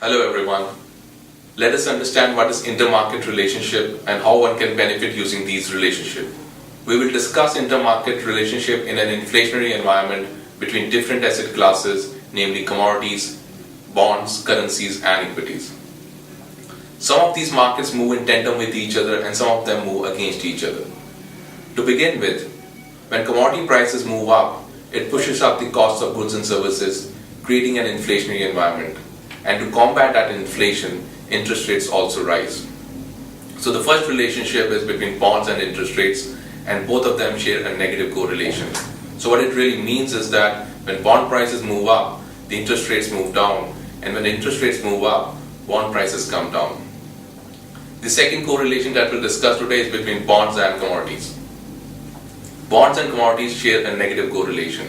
Hello everyone. Let us understand what is intermarket relationship and how one can benefit using these relationships. We will discuss intermarket relationship in an inflationary environment between different asset classes, namely commodities, bonds, currencies and equities. Some of these markets move in tandem with each other and some of them move against each other. To begin with, when commodity prices move up, it pushes up the cost of goods and services, creating an inflationary environment. And to combat that inflation, interest rates also rise. So the first relationship is between bonds and interest rates, and both of them share a negative correlation. So what it really means is that when bond prices move up, the interest rates move down, and when interest rates move up, bond prices come down. The second correlation that we'll discuss today is between bonds and commodities. Bonds and commodities share a negative correlation.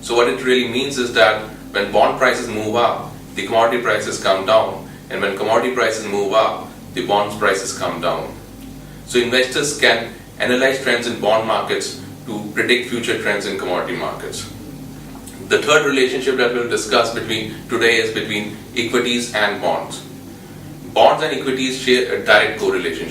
So what it really means is that when bond prices move up, the commodity prices come down, and when commodity prices move up, the bonds prices come down. So investors can analyze trends in bond markets to predict future trends in commodity markets. The third relationship that we'll discuss today is between equities and bonds. Bonds and equities share a direct correlation.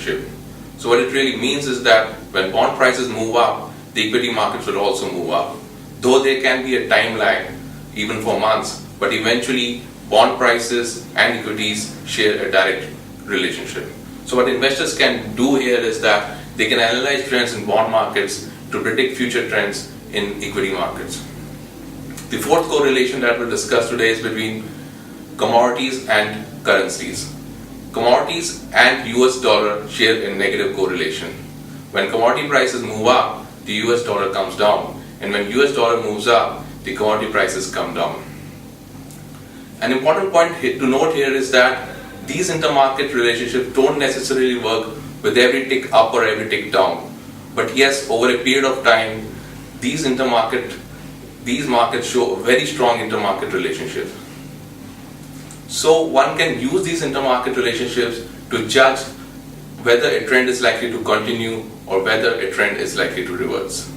So what it really means is that when bond prices move up, the equity markets will also move up. Though there can be a time lag, even for months, but eventually bond prices and equities share a direct relationship. So what investors can do here is that they can analyze trends in bond markets to predict future trends in equity markets. The fourth correlation that we'll discuss today is between commodities and currencies. Commodities and US dollar share a negative correlation. When commodity prices move up, the US dollar comes down, and when US dollar moves up, the commodity prices come down. An important point to note here is that these intermarket relationships don't necessarily work with every tick up or every tick down. But yes, over a period of time, these markets show a very strong intermarket relationship. So one can use these intermarket relationships to judge whether a trend is likely to continue or whether a trend is likely to reverse.